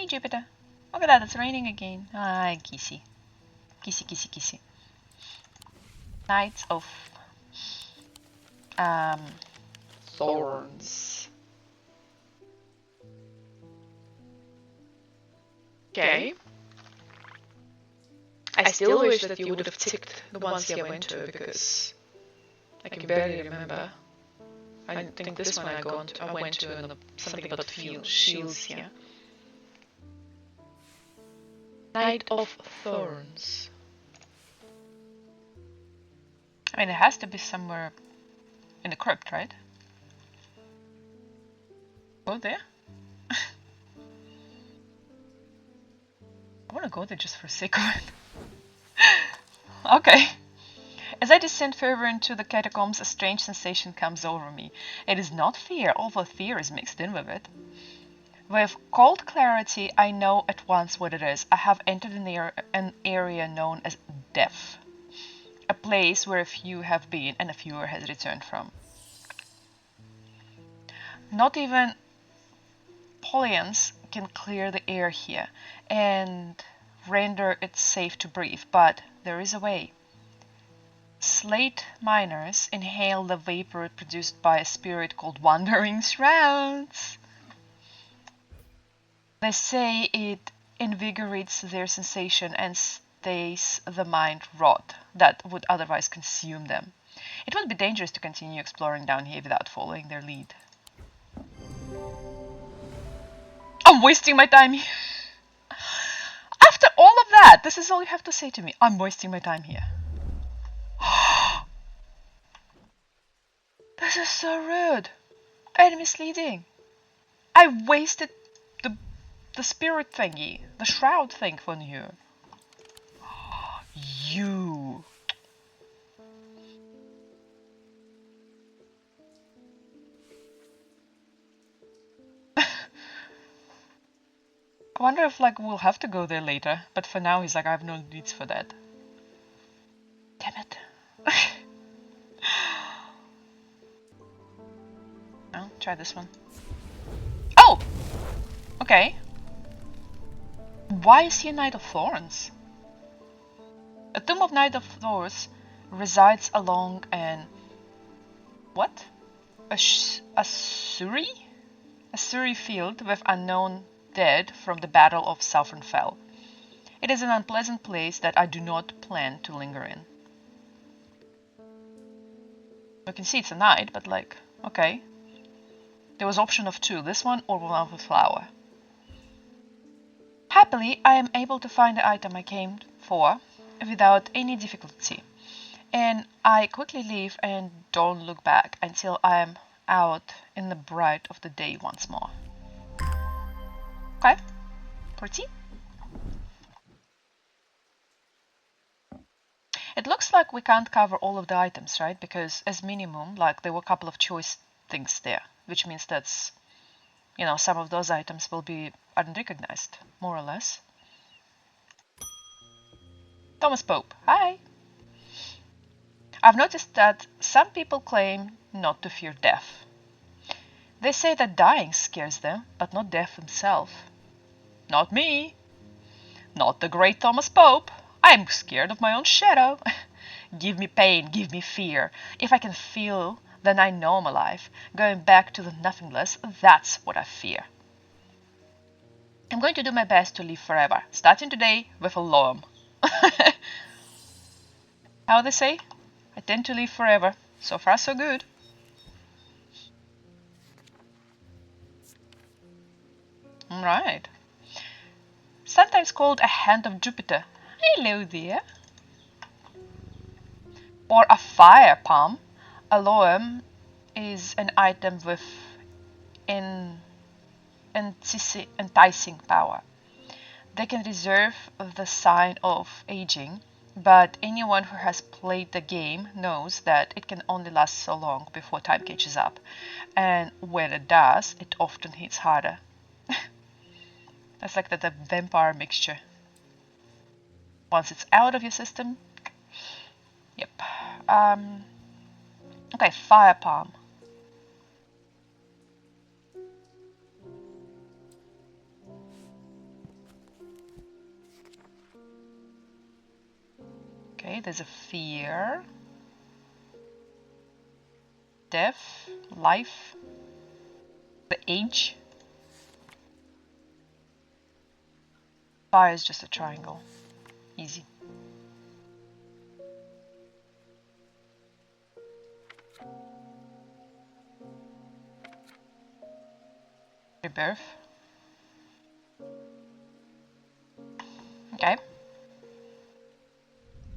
Hey, Jupiter. Look at that, it's raining again. Hi, Kissy. Kissy, kissy, kissy. Knights of... Thorns. Okay. I still wish that you would have ticked the ones I went to, because I can barely remember. I think this one I went to and something about shields here. Knight of Thorns. I mean, it has to be somewhere in the crypt, right? Go there? I want to go there just for a sake of it. Okay. As I descend further into the catacombs, a strange sensation comes over me. It is not fear, although fear is mixed in with it. With cold clarity, I know at once what it is. I have entered an area known as death. A place where a few have been and a fewer has returned from. Not even Polians can clear the air here and render it safe to breathe, but there is a way. Slate miners inhale the vapor produced by a spirit called Wandering Shrouds. They say it invigorates their sensation and stays the mind rot that would otherwise consume them. It would be dangerous to continue exploring down here without following their lead. I'm wasting my time here. After all of that, this is all you have to say to me. I'm wasting my time here. This is so rude and misleading. I wasted the spirit thingy, the shroud thing on you. You. I wonder if we'll have to go there later, but for now he's like, I have no needs for that. Damn it. No, try this one. Oh! Okay. Why is he a Knight of Thorns? A tomb of Knight of Thorns resides along an... what? A Suri? A Suri field with unknown dead from the Battle of Southern Fell. It is an unpleasant place that I do not plan to linger in. You can see it's a knight, but okay. There was option of two, this one or one with flower. Happily, I am able to find the item I came for without any difficulty, and I quickly leave and don't look back until I am out in the bright of the day once more. Okay, pretty. It looks like we can't cover all of the items, right? Because as minimum, there were a couple of choice things there, which means that's, some of those items will be unrecognized, more or less. Thomas Pope, hi! I've noticed that some people claim not to fear death. They say that dying scares them, but not death himself. Not me. Not the great Thomas Pope. I'm scared of my own shadow. Give me pain, give me fear. If I can feel, then I know I'm alive. Going back to the nothingness, that's what I fear. I'm going to do my best to live forever, starting today with a loam. How they say? I tend to live forever. So far, so good. Right. Sometimes called a hand of Jupiter. Hello there. Or a fire palm. A loam is an item with enticing power. They can reserve the sign of aging, but anyone who has played the game knows that it can only last so long before time catches up, and when it does, it often hits harder. That's like the vampire mixture. Once it's out of your system, yep. Okay, fire palm. there's a fear, death, life, the age. Fire is just a triangle. Easy. Rebirth. Okay.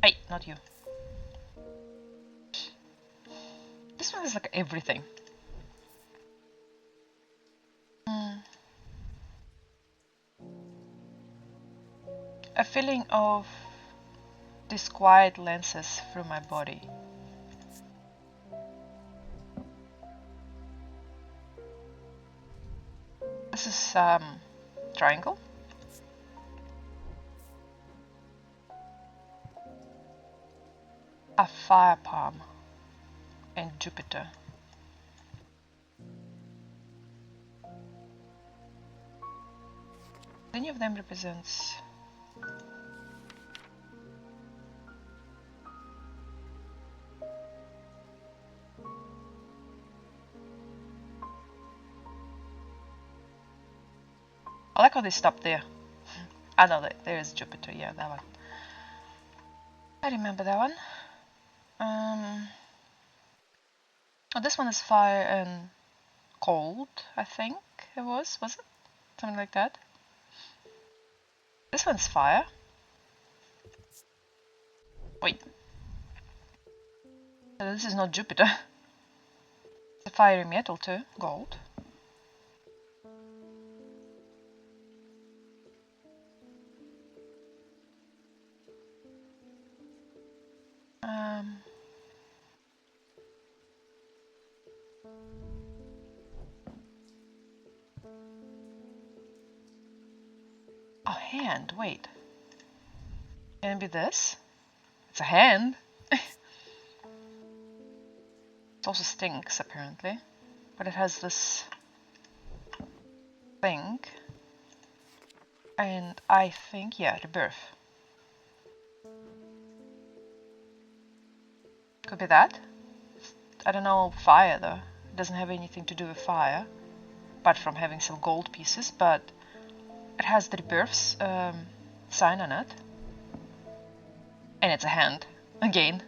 Hey, not you. This one is like everything. A feeling of disquiet lances through my body. This is triangle. A fire palm and Jupiter. Any of them represents I like how they stopped there. I know that there is Jupiter, yeah, that one. I remember that one. Oh, this one is fire and cold, I think it was it? Something like that. This one's fire. Wait. So this is not Jupiter. It's a fiery metal too, gold. A hand, wait. Can it be this? It's a hand. It also stinks apparently. But it has this thing. And I think, yeah, rebirth. Could be that. I don't know, fire though. It doesn't have anything to do with fire. Apart from having some gold pieces, but it has the rebirth's sign on it. And it's a hand, again.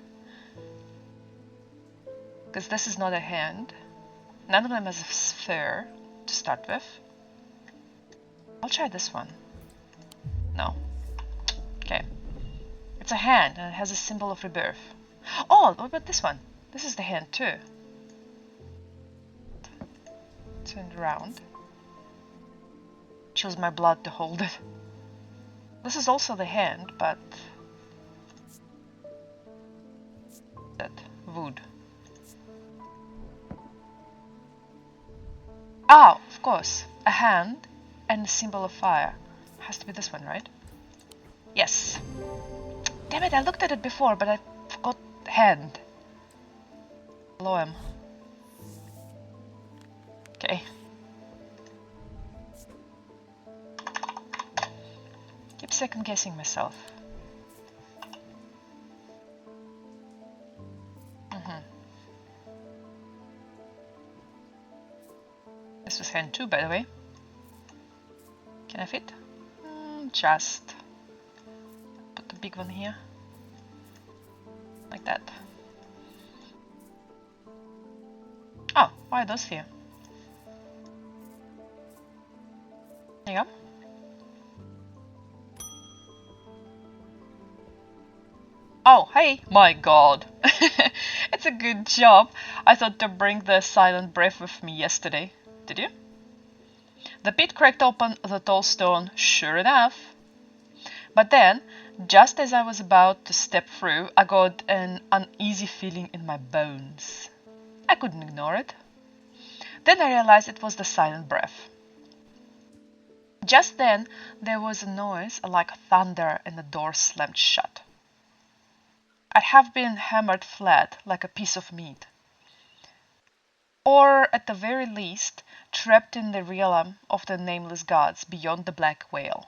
Because this is not a hand. None of them has a sphere to start with. I'll try this one. No. Okay. It's a hand and it has a symbol of rebirth. Oh, what about this one? This is the hand too. Turned around. Chills my blood to hold it. This is also the hand, but that wood. Oh, of course, a hand and a symbol of fire. Has to be this one, right? Yes. Damn it, I looked at it before, but I forgot hand. Loam. Okay. Keep second guessing myself. This was hand 2, by the way. Can I fit? Just put the big one here. Like that. Oh, why are those here? There you go. Oh, hey! My god! It's a good job. I thought to bring the silent breath with me yesterday. Did you? The pit cracked open the tall stone, sure enough. But then, just as I was about to step through, I got an uneasy feeling in my bones. I couldn't ignore it. Then I realized it was the silent breath. Just then, there was a noise like thunder and the door slammed shut. I'd have been hammered flat like a piece of meat. Or, at the very least, trapped in the realm of the nameless gods beyond the black veil.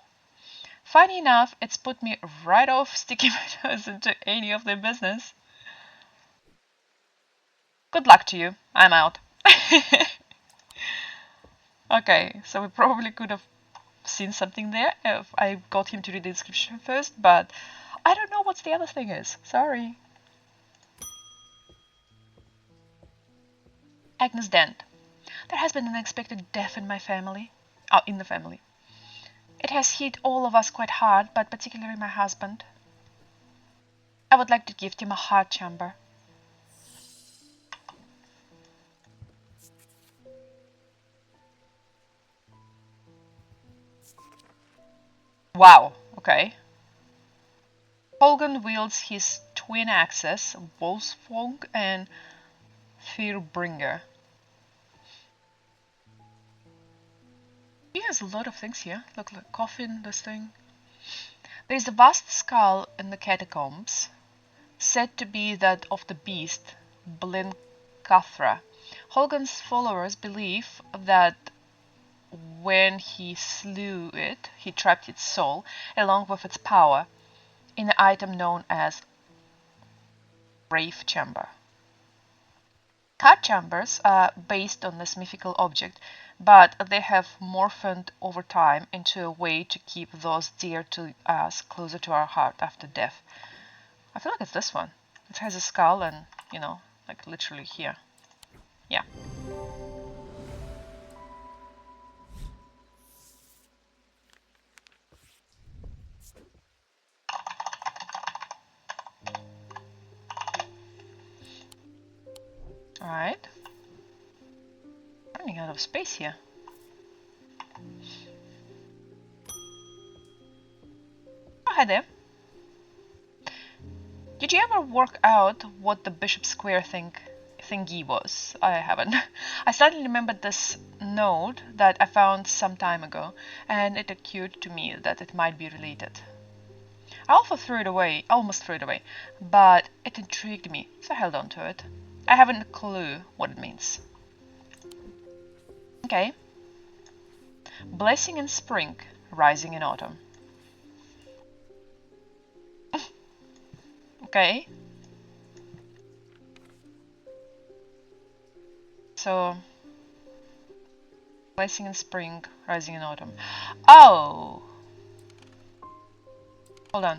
Funny enough, it's put me right off sticking my nose into any of their business. Good luck to you. I'm out. Okay, so we probably could have seen something there if I got him to read the description first, but I don't know what the other thing is. Sorry. Agnes Dent. There has been an unexpected death in my family. Oh, in the family. It has hit all of us quite hard, but particularly my husband. I would like to gift him a heart chamber. Wow, okay. Holgan wields his twin axes, Wolfsfang and Fearbringer. He has a lot of things here. Look, coffin, this thing. There is a vast skull in the catacombs, said to be that of the beast, Blencathra. Holgan's followers believe that when he slew it, he trapped its soul, along with its power, in an item known as Grave Chamber. Heart chambers are based on this mythical object, but they have morphed over time into a way to keep those dear to us closer to our heart after death. I feel like it's this one. It has a skull and, like literally here. Yeah. Alright. Running out of space here. Oh, hi there. Did you ever work out what the Bishop Square thingy was? I haven't. I suddenly remembered this note that I found some time ago, and it occurred to me that it might be related. I almost threw it away, but it intrigued me, so I held on to it. I haven't a clue what it means. Okay. Blessing in spring, rising in autumn. Okay. So, blessing in spring, rising in autumn. Oh! Hold on.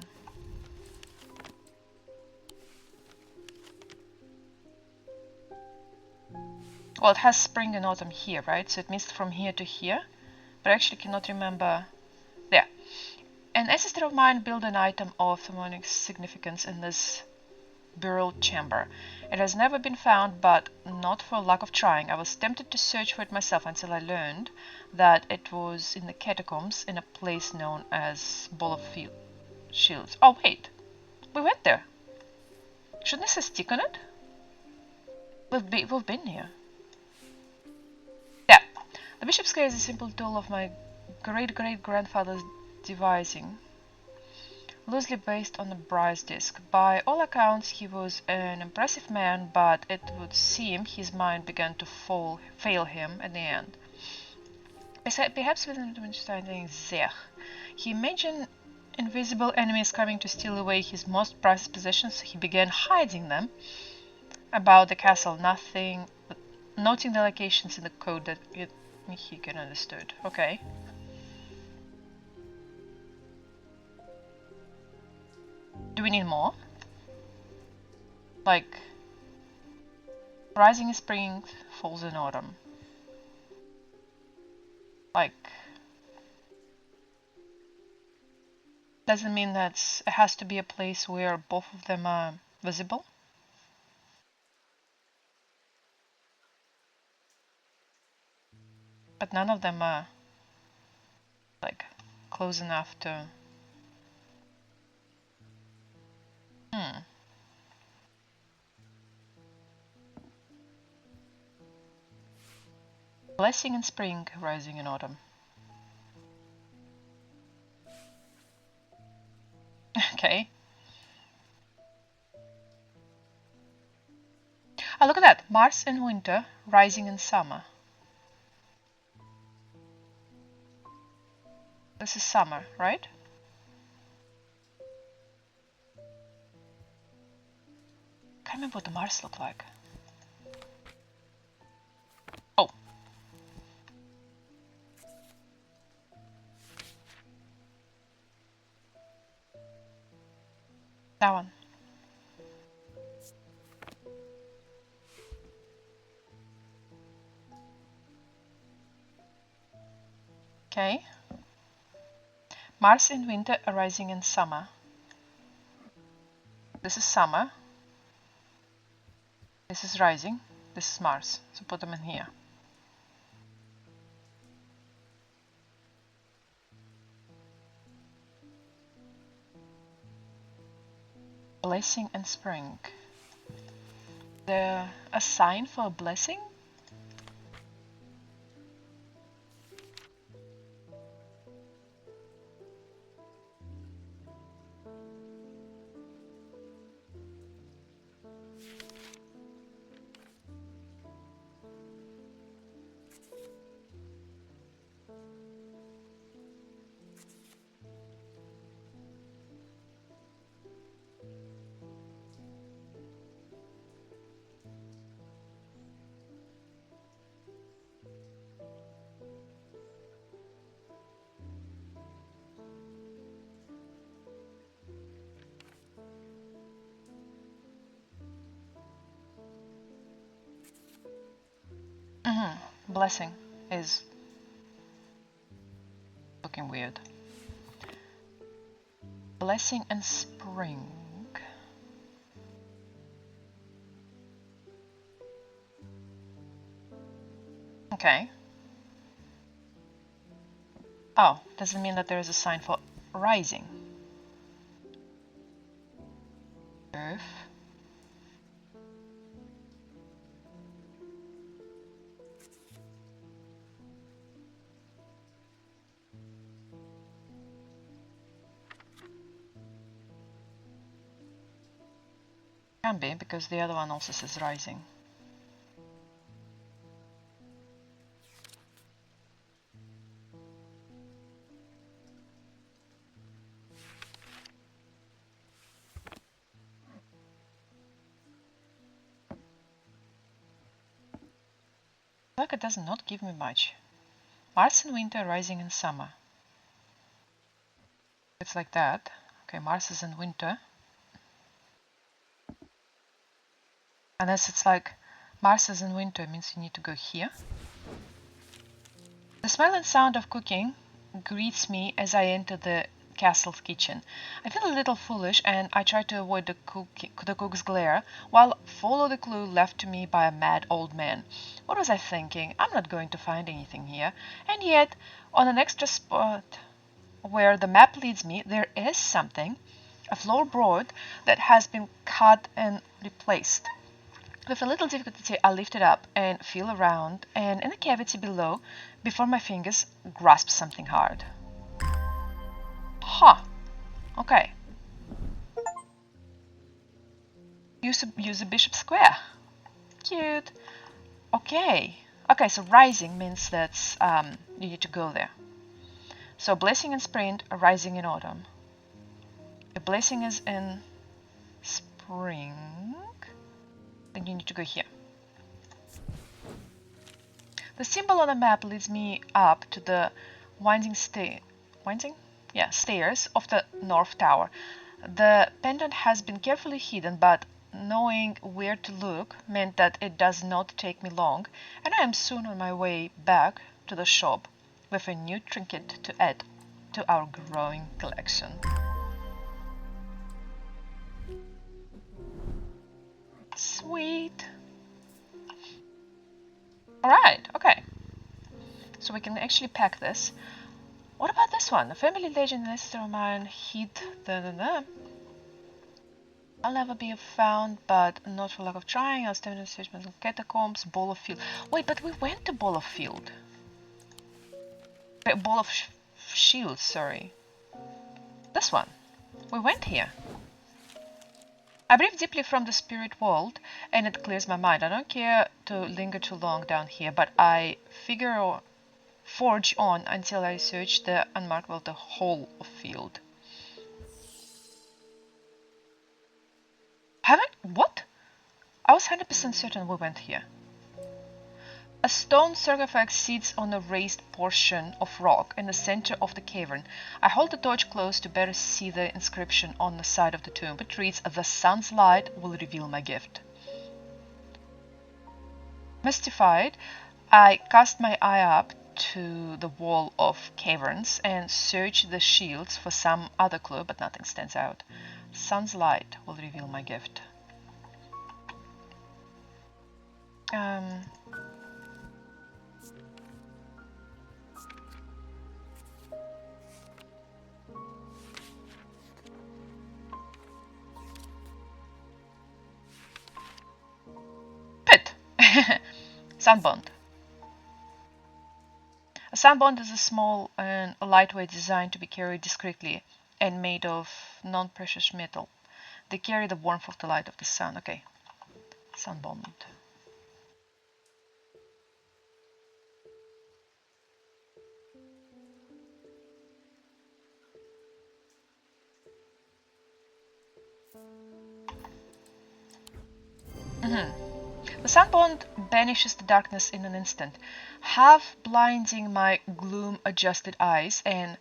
Well, it has spring and autumn here, right? So it means from here to here. But I actually cannot remember. There. An ancestor of mine built an item of demonic significance in this burial chamber. It has never been found, but not for lack of trying. I was tempted to search for it myself until I learned that it was in the catacombs in a place known as Ball of Shields. Oh, wait. We went there. Shouldn't this have stick on it? We've been here. Yeah. The Bishop's Square is a simple tool of my great-great-grandfather's devising, loosely based on the Bryce disc. By all accounts, he was an impressive man, but it would seem his mind began to fail him at the end. Perhaps with an understanding Zech. He imagined invisible enemies coming to steal away his most prized possessions, so he began hiding them about the castle, noting the locations in the code that he can understood. Okay. Do we need more? Like, rising in spring, falls in autumn. Like, doesn't mean that it has to be a place where both of them are visible. But none of them are, like, close enough to... Blessing in spring, rising in autumn. Okay. Oh, look at that. Mars in winter, rising in summer. This is summer, right? remember what the Mars looked like. Oh. That one. Okay. Mars in winter, arising in summer. This is summer. This is rising. This is Mars. So put them in here. Blessing and spring. A sign for a blessing? Blessing is looking weird. Blessing and spring. Okay. Oh, does it mean that there is a sign for rising? Earth. Can be, because the other one also says rising. Look, it does not give me much. Mars in winter, rising in summer. It's like that. Okay, Mars is in winter. Unless it's like Mars is in winter, means you need to go here. The smell and sound of cooking greets me as I enter the castle's kitchen. I feel a little foolish and I try to avoid the cook's glare while follow the clue left to me by a mad old man. What was I thinking? I'm not going to find anything here. And yet, on an extra spot where the map leads me, there is something. A floorboard that has been cut and replaced. With a little difficulty, I lift it up and feel around, and in the cavity below, before my fingers grasp something hard. Huh. Okay. Use a bishop square. Cute. Okay. Okay, so rising means that you need to go there. So blessing in spring, a rising in autumn. A blessing is in spring. Then you need to go here. The symbol on the map leads me up to the winding stairs of the North Tower. The pendant has been carefully hidden, but knowing where to look meant that it does not take me long, and I am soon on my way back to the shop with a new trinket to add to our growing collection. Sweet. Alright, okay. So we can actually pack this. What about this one? A family legend in history of mine hid I'll never be found, but not for lack of trying. I'll stand in search of catacombs, ball of field. Wait, but we went to ball of field. Ball of shield, sorry. This one. We went here. I breathe deeply from the spirit world, and it clears my mind. I don't care to linger too long down here, but I forge on until I search the unmarked the whole of field. What? 100% certain we went here. A stone sarcophagus sits on a raised portion of rock in the center of the cavern. I hold the torch close to better see the inscription on the side of the tomb. It reads, "The sun's light will reveal my gift." Mystified, I cast my eye up to the wall of caverns and search the shields for some other clue, but nothing stands out. Sun's light will reveal my gift. Pit! Sunbond. A sunbond is a small and lightweight design to be carried discreetly and made of non-precious metal. They carry the warmth of the light of the sun. Okay. Sunbond. The sunbond banishes the darkness in an instant, half blinding my gloom-adjusted eyes and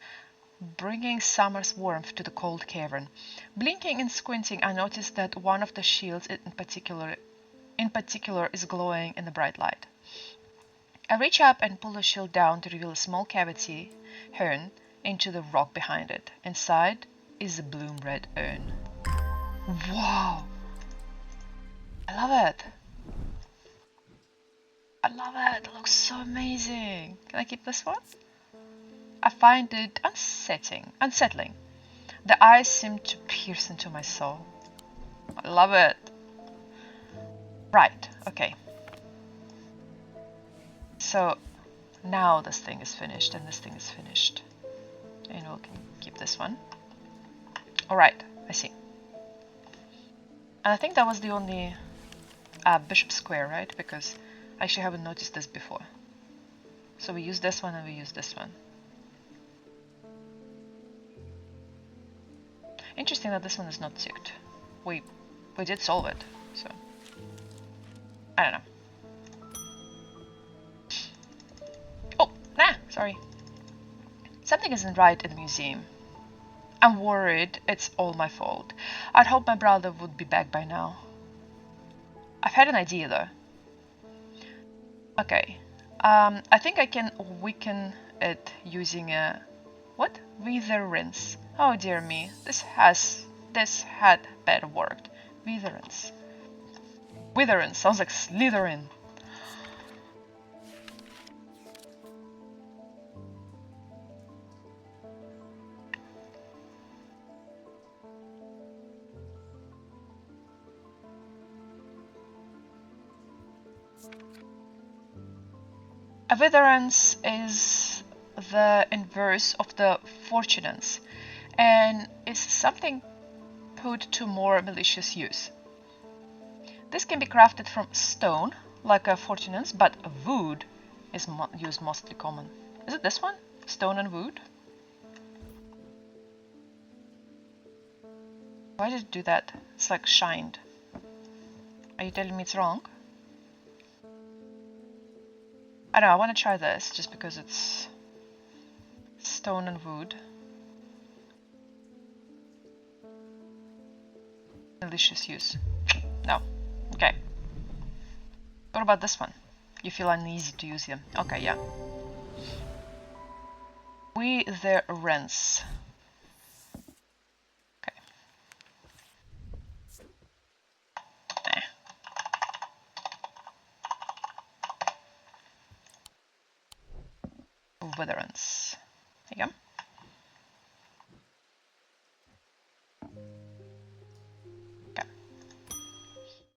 bringing summer's warmth to the cold cavern. Blinking and squinting, I notice that one of the shields in particular is glowing in the bright light. I reach up and pull the shield down to reveal a small cavity hewn into the rock behind it. Inside is a bloom-red urn. Wow! I love it! I love it! It looks so amazing! Can I keep this one? I find it unsettling. The eyes seem to pierce into my soul. I love it! Right, okay. So now this thing is finished and this thing is finished. And we can keep this one. Alright, I see. And I think that was the only bishop square, right? Because I actually haven't noticed this before. So we use this one and we use this one. Interesting that this one is not ticked. We did solve it, so I don't know. Oh, sorry. Something isn't right in the museum. I'm worried it's all my fault. I'd hope my brother would be back by now. I've had an idea though. Okay. I think I can weaken it using a what? Witherance. Oh dear me. This had better worked. Witherance. Witherance sounds like Slytherin. A witherance is the inverse of the fortunance and is something put to more malicious use. This can be crafted from stone, like a fortunance, but wood is used mostly common. Is it this one? Stone and wood? Why did it do that? It's like shined. Are you telling me it's wrong? I don't know, I want to try this just because it's stone and wood. Malicious use. No. Okay. What about this one? You feel uneasy to use them. Okay, yeah. Witherance. Okay. Witherance. There you go.